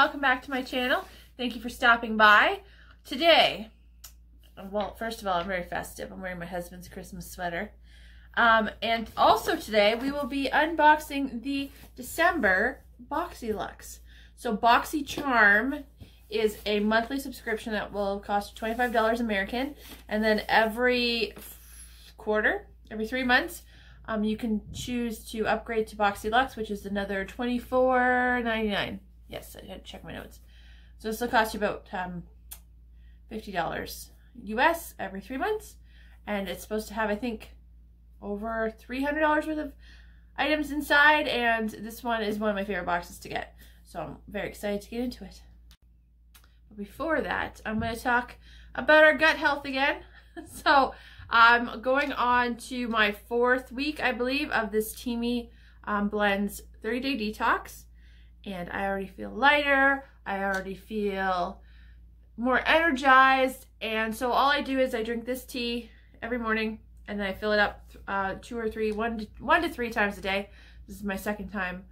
welcome back to my channel. Thank you for stopping by. Today, well, first of all, I'm very festive. I'm wearing my husband's Christmas sweater. And also today, we will be unboxing the December BOXYLUXE. So BOXYCHARM is a monthly subscription that will cost you $25 American. And then every quarter, every 3 months, you can choose to upgrade to BOXYLUXE, which is another $24.99. Yes, I had to check my notes. So this will cost you about $50 US every 3 months. And it's supposed to have, I think, over $300 worth of items inside. And this one is one of my favorite boxes to get. So I'm very excited to get into it. But before that, I'm going to talk about our gut health again. So I'm going on to my 4th week, I believe, of this Teami Blends 30-day detox. And I already feel lighter. I already feel more energized. And so all I do is I drink this tea every morning, and then I fill it up one to three times a day. This is my 2nd time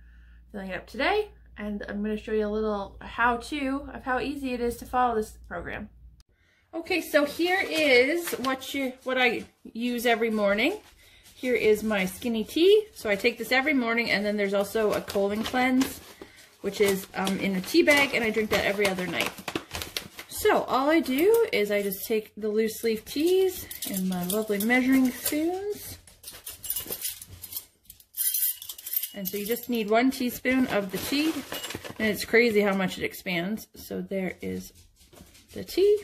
filling it up today. And I'm going to show you a little how-to of how easy it is to follow this program. Okay, so here is what I use every morning. Here is my skinny tea. So I take this every morning, and then there's also a colon cleanse, which is in a tea bag, and I drink that every other night. So all I do is I just take the loose leaf teas and my lovely measuring spoons. And so you just need 1 teaspoon of the tea, and it's crazy how much it expands. So there is the tea.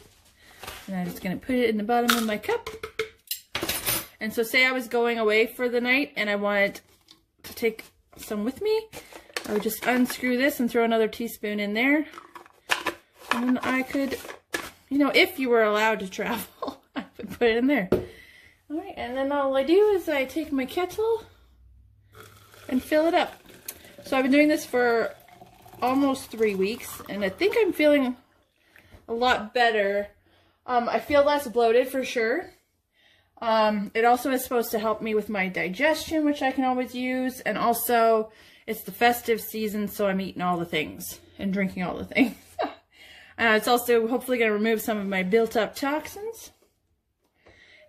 And I'm just going to put it in the bottom of my cup. And so say I was going away for the night and I wanted to take some with me, I would just unscrew this and throw another teaspoon in there. And then I could, you know, if you were allowed to travel, I would put it in there. All right, and then all I do is I take my kettle and fill it up. So I've been doing this for almost 3 weeks, and I think I'm feeling a lot better. I feel less bloated for sure. It also is supposed to help me with my digestion, which I can always use. And also, it's the festive season, so I'm eating all the things and drinking all the things. It's also hopefully going to remove some of my built-up toxins.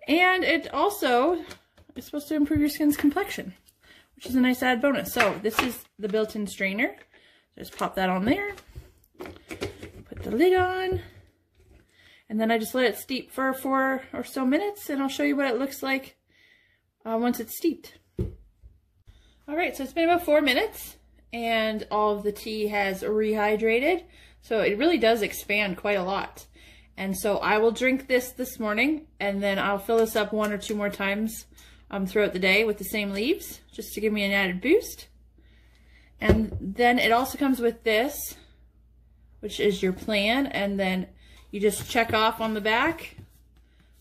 And it also is supposed to improve your skin's complexion, which is a nice added bonus. So this is the built-in strainer. Just pop that on there. Put the lid on. And then I just let it steep for 4 or so minutes, and I'll show you what it looks like once it's steeped. All right, so it's been about 4 minutes, and all of the tea has rehydrated, so it really does expand quite a lot. And so I will drink this morning, and then I'll fill this up 1 or 2 more times throughout the day with the same leaves, just to give me an added boost. And then it also comes with this, which is your plan, and then you just check off on the back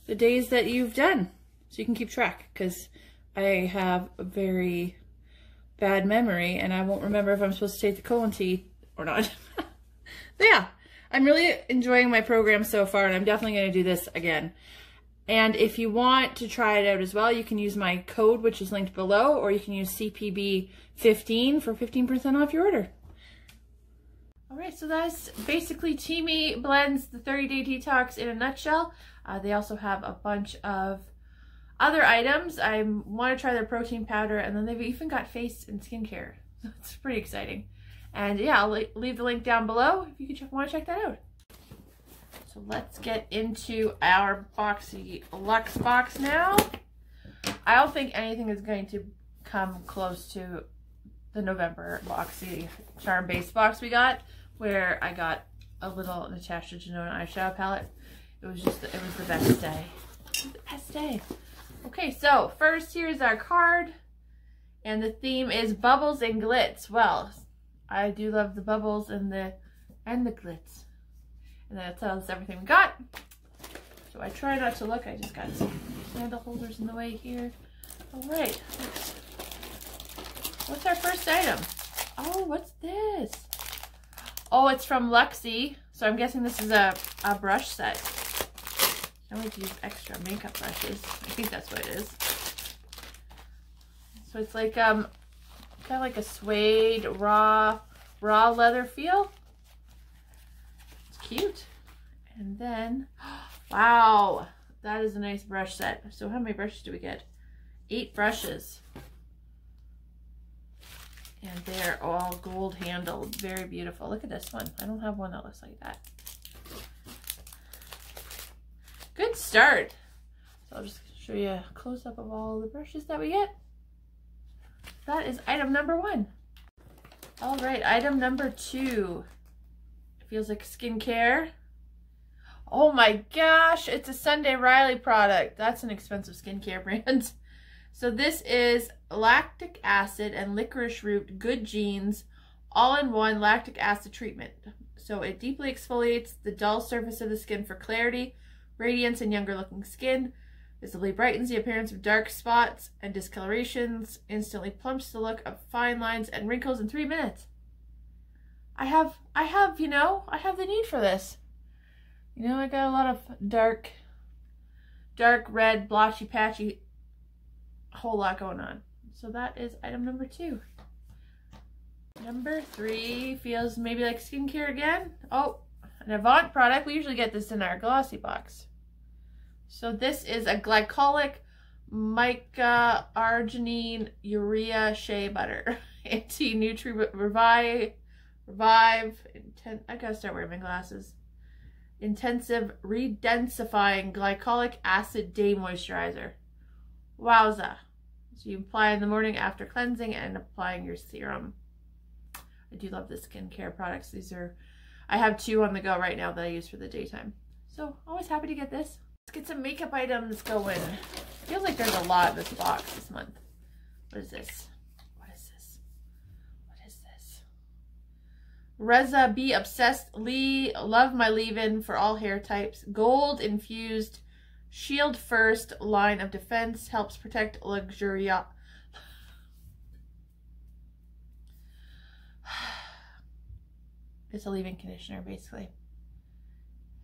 the days that you've done, so you can keep track, because I have a very bad memory and I won't remember if I'm supposed to take the colon tea or not. But yeah, I'm really enjoying my program so far, and I'm definitely going to do this again. And if you want to try it out as well, you can use my code, which is linked below, or you can use CPB15 for 15% off your order. Alright, so that's basically Teami Blends, the 30-day detox in a nutshell. They also have a bunch of other items. I want to try their protein powder, and then they've even got face and skincare. So it's pretty exciting. And yeah, I'll leave the link down below if you want to check that out. So let's get into our BOXYLUXE box now. I don't think anything is going to come close to the November BOXYCHARM base box we got, where I got a little Natasha Denona eyeshadow palette. It was the best day. It was the best day. Okay, so first here's our card, and the theme is bubbles and glitz. Well, I do love the bubbles and the glitz. And that tells us everything we got. So I try not to look. I just got some candle holders in the way here. All right. What's our first item? Oh, what's this? Oh, it's from Luxie. So I'm guessing this is a brush set. I like to use extra makeup brushes. I think that's what it is. So it's like kind of like a suede raw leather feel. cute. And then, wow, that is a nice brush set. So how many brushes do we get? 8 brushes. And they're all gold handled. Very beautiful. Look at this one. I don't have one that looks like that. Good start. So I'll just show you a close-up of all the brushes that we get. That is item number 1. All right, item number 2. It feels like skincare. Oh my gosh, it's a Sunday Riley product. That's an expensive skincare brand. So this is lactic acid and licorice root good genes all-in-one lactic acid treatment. So it deeply exfoliates the dull surface of the skin for clarity, radiance, and younger looking skin. Visibly brightens the appearance of dark spots and discolorations. Instantly plumps the look of fine lines and wrinkles in 3 minutes. I have the need for this. You know, I got a lot of dark red, blotchy, patchy, whole lot going on. So that is item number 2. Number 3 feels maybe like skincare again. Oh, an Avant product. We usually get this in our glossy box. So this is a glycolic mica arginine urea shea butter. Anti-nutrient revive. I gotta start wearing my glasses. Intensive redensifying glycolic acid day moisturizer. Wowza. So you apply in the morning after cleansing and applying your serum. I do love the skincare products. I have 2 on the go right now that I use for the daytime. So always happy to get this. Let's get some makeup items going. Feels like there's a lot in this box this month. What is this? What is this? What is this? Reza Be Obsessed Love My Leave-In for all hair types. Gold infused Shield First line of defense helps protect luxuria. It's a leave-in conditioner, basically.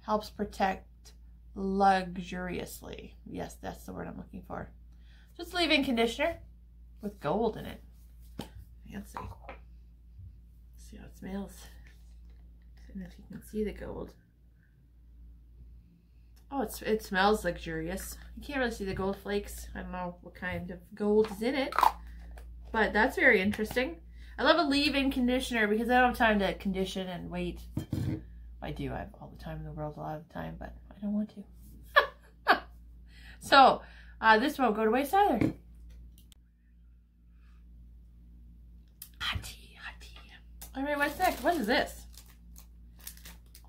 Helps protect luxuriously. Yes, that's the word I'm looking for. Just leave-in conditioner with gold in it. Fancy. Let's see how it smells. I don't know if you can see the gold. Oh, it smells luxurious. You can't really see the gold flakes. I don't know what kind of gold is in it, but that's very interesting. I love a leave-in conditioner because I don't have time to condition and wait. I do. I have all the time in the world, a lot of the time, but I don't want to. So, this won't go to waste either. Hot tea, hot tea. All right, what's next? What is this?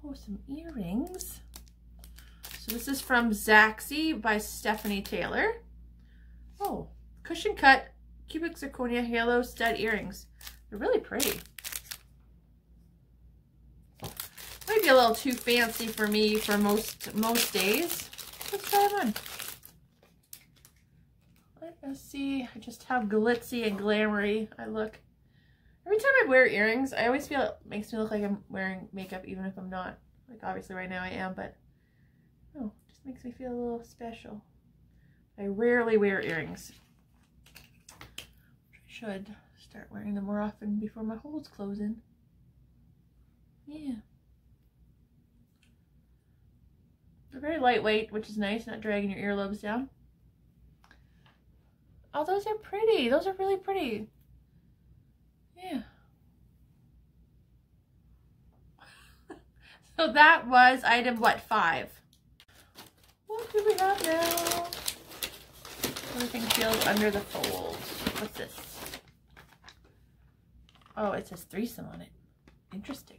Oh, some earrings. So this is from Zaxi by Stephanie Taylor. Oh, cushion cut cubic zirconia halo stud earrings. They're really pretty. Might be a little too fancy for me for most days. Let's try them on. Let's see just how glitzy and glamory I look. Every time I wear earrings, I always feel it makes me look like I'm wearing makeup, even if I'm not. Like, obviously right now I am, but oh, it just makes me feel a little special. I rarely wear earrings. I should start wearing them more often before my holes close in. Yeah. They're very lightweight, which is nice, not dragging your earlobes down. Oh, those are pretty. Those are really pretty. Yeah. So that was item, what, 5? What do we have now? Everything feels under the fold. What's this? Oh, it says threesome on it. Interesting.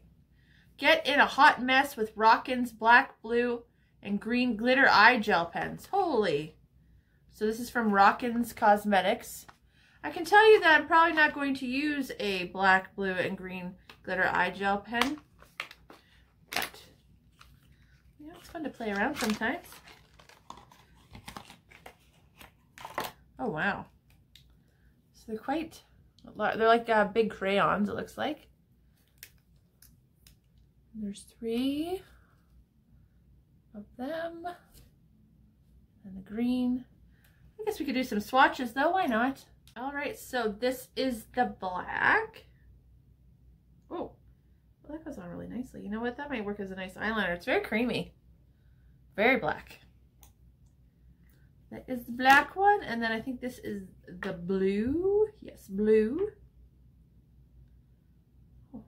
Get in a hot mess with Rockin's black, blue, and green glitter eye gel pens. Holy. So this is from Rockin's Cosmetics. I can tell you that I'm probably not going to use a black, blue, and green glitter eye gel pen. But, you know, it's fun to play around sometimes. Oh, wow. So they're quite, they're like big crayons, it looks like. There's 3 of them. And the green. I guess we could do some swatches though, why not? All right, so this is the black. Oh, that goes on really nicely. You know what? That might work as a nice eyeliner. It's very creamy. Very black. That is the black one. And then I think this is the blue. Yes, blue. Oh,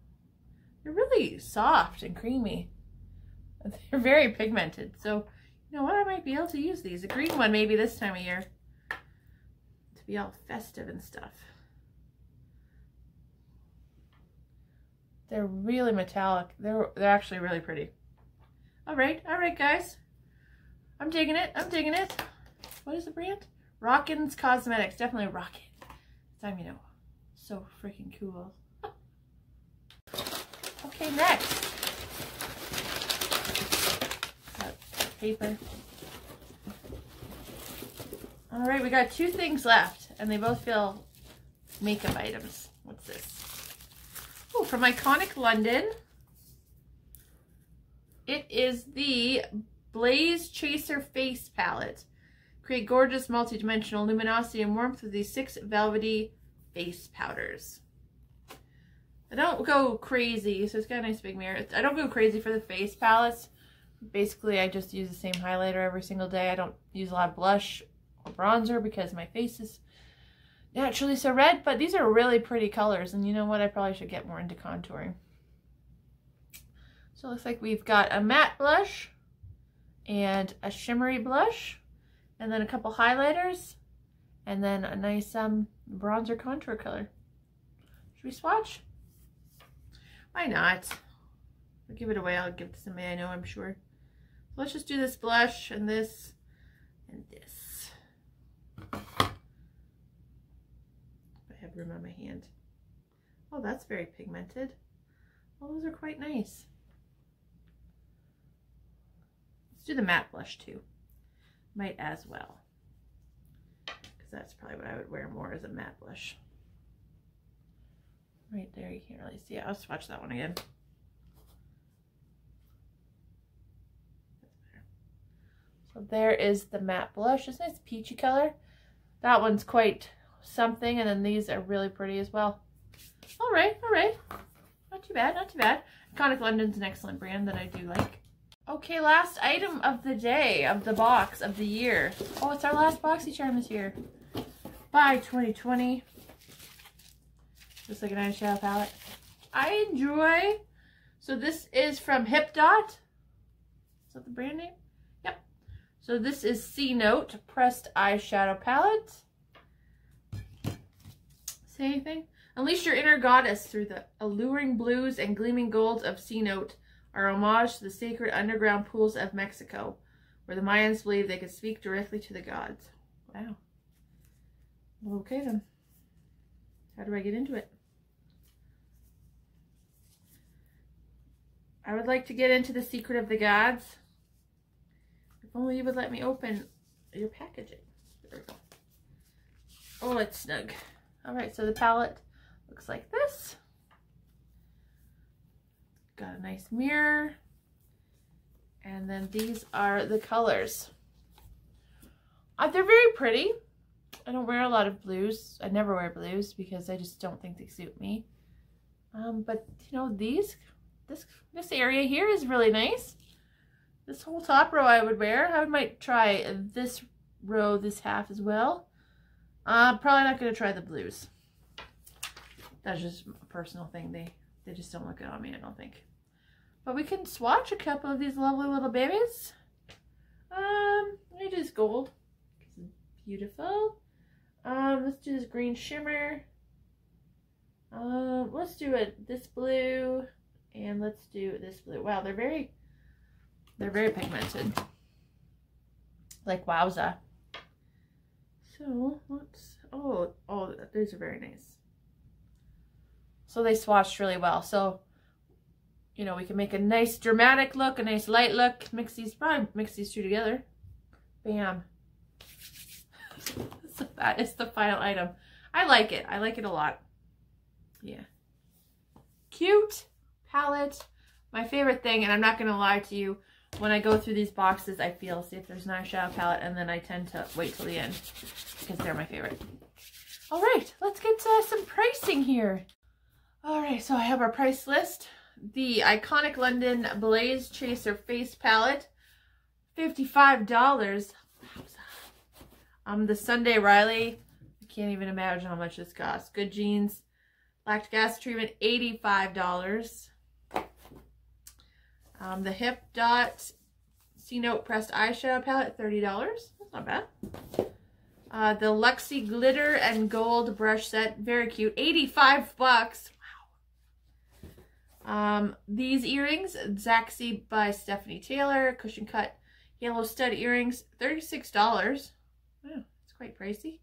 they're really soft and creamy. They're very pigmented. So, you know what? I might be able to use these. The green one maybe this time of year. To be all festive and stuff. They're really metallic. They're actually really pretty. All right, guys. I'm digging it. I'm digging it. What is the brand? Rockin's Cosmetics. Definitely Rockin. This time you know. So freaking cool. Okay, next. Paper. All right, we got 2 things left, and they both feel makeup items. What's this? Oh, from Iconic London. It is the Blaze Chaser Face Palette. Create gorgeous multi-dimensional luminosity and warmth with these 6 velvety face powders. I don't go crazy, so it's got a nice big mirror. I don't go crazy for the face palettes. Basically, I just use the same highlighter every single day. I don't use a lot of blush or bronzer because my face is naturally so red, but these are really pretty colors, and you know what? I probably should get more into contouring. So it looks like we've got a matte blush and a shimmery blush, and then a couple highlighters, and then a nice bronzer contour color. Should we swatch? Why not? I'll give it away. I'll give it to somebody I know, I'm sure. So let's just do this blush and this and this. I have room on my hand. Oh, that's very pigmented. Well, those are quite nice. Let's do the matte blush too. Might as well. Because that's probably what I would wear more as a matte blush. Right there, you can't really see it. I'll swatch that one again. So there is the matte blush. It's a nice peachy color. That one's quite something, and then these are really pretty as well. All right, all right. Not too bad, not too bad. Iconic London's an excellent brand that I do like. Okay, last item of the day, of the box, of the year. Oh, it's our last BOXYCHARM this year. Bye, 2020. Just like an eyeshadow palette. I enjoy. So this is from Hip Dot. Is that the brand name? Yep. So this is C Note Pressed Eyeshadow Palette. Say anything? Unleash your inner goddess through the alluring blues and gleaming golds of C Note, our homage to the sacred underground pools of Mexico, where the Mayans believed they could speak directly to the gods. Wow. Okay then. How do I get into it? I would like to get into the secret of the gods. If only you would let me open your packaging. There we go. Oh, it's snug. All right, so the palette looks like this. Got a nice mirror. And then these are the colors. They're very pretty. I don't wear a lot of blues. I never wear blues because I just don't think they suit me. But you know, this area here is really nice. This whole top row I would wear. I might try this row, this half as well. Probably not going to try the blues. That's just a personal thing. They just don't look good on me, I don't think. But we can swatch a couple of these lovely little babies. Let me do this gold. It's beautiful. Let's do this green shimmer. Let's do this blue, and let's do this blue. Wow, they're very pigmented. Like wowza. So let's, oh, these are very nice. So they swatched really well. So, you know, we can make a nice dramatic look, a nice light look. Probably mix these two together. Bam. So that is the final item. I like it. I like it a lot. Yeah. Cute palette. My favorite thing, and I'm not going to lie to you, when I go through these boxes, I feel, see if there's an eyeshadow palette, and then I tend to wait till the end because they're my favorite. All right, let's get some pricing here. All right, so I have our price list. the Iconic London Blaze Chaser Face Palette, $55. The Sunday Riley, I can't even imagine how much this costs. Good Jeans, lactic acid treatment, $85. The Hip Dot C-Note Pressed Eyeshadow Palette, $30. That's not bad. The Luxie Glitter and Gold Brush Set, very cute, $85. Wow. These earrings, Zaxi by Stephanie Taylor, cushion cut yellow stud earrings, $36. Yeah, it's quite pricey.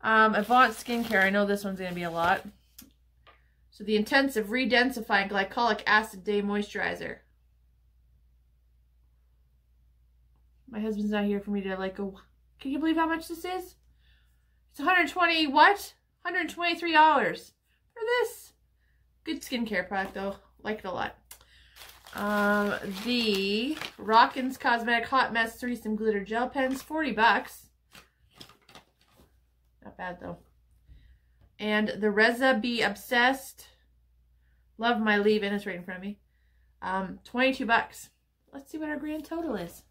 Avant Skincare, I know this one's going to be a lot. So the Intensive Redensifying Glycolic Acid Day Moisturizer. My husband's not here for me to like go, can you believe how much this is? It's 120, what? $123 for this. Good skincare product though. Like it a lot. The Rockins Cosmetic Hot Mess 3-Some Glitter Gel Pens, $40. Not bad though. And the Reza Be Obsessed Love My Leave-In is right in front of me. $22. Let's see what our grand total is.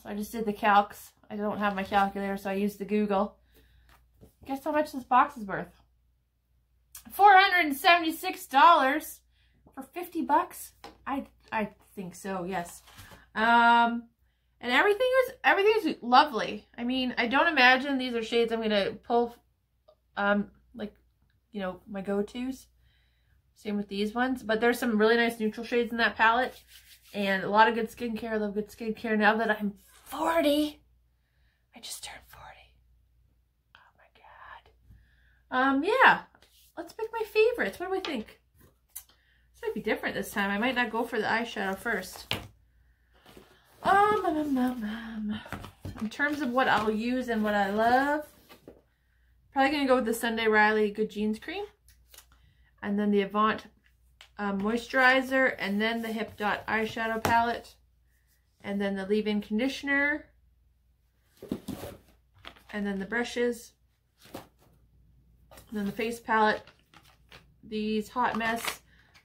So I just did the calcs. I don't have my calculator, so I used the Google. Guess how much this box is worth? $476 for $50. I think so, yes. And everything's lovely. I mean, I don't imagine these are shades I'm gonna pull like, you know, my go-tos. Same with these ones, but there's some really nice neutral shades in that palette and a lot of good skincare. I love good skincare now that I'm 40. I just turned 40. Oh my god. Yeah, let's pick my favorites. What do we think? This might be different this time. I might not go for the eyeshadow first. In terms of what I'll use and what I love, probably gonna go with the Sunday Riley Good Jeans Cream, and then the Avant moisturizer, and then the Hip Dot eyeshadow palette, and then the leave-in conditioner, and then the brushes, and then the face palette, these Hot Mess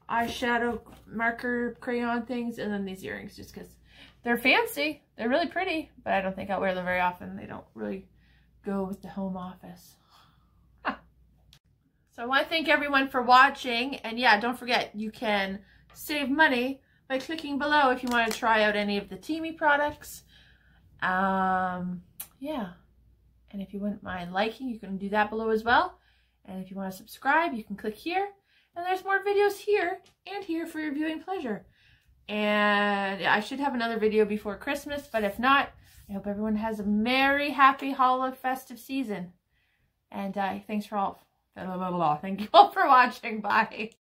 eyeshadow marker crayon things, and then these earrings, just because they're fancy. They're really pretty, but I don't think I'll wear them very often. They don't really go with the home office. So I want to thank everyone for watching, and yeah, don't forget, you can save money by clicking below if you want to try out any of the Teami products. Yeah, and if you wouldn't mind liking, you can do that below as well. And if you want to subscribe, you can click here, and there's more videos here and here for your viewing pleasure. And I should have another video before Christmas, but if not, I hope everyone has a merry, happy, holiday, festive season. And thanks for all. Thank you all for watching. Bye.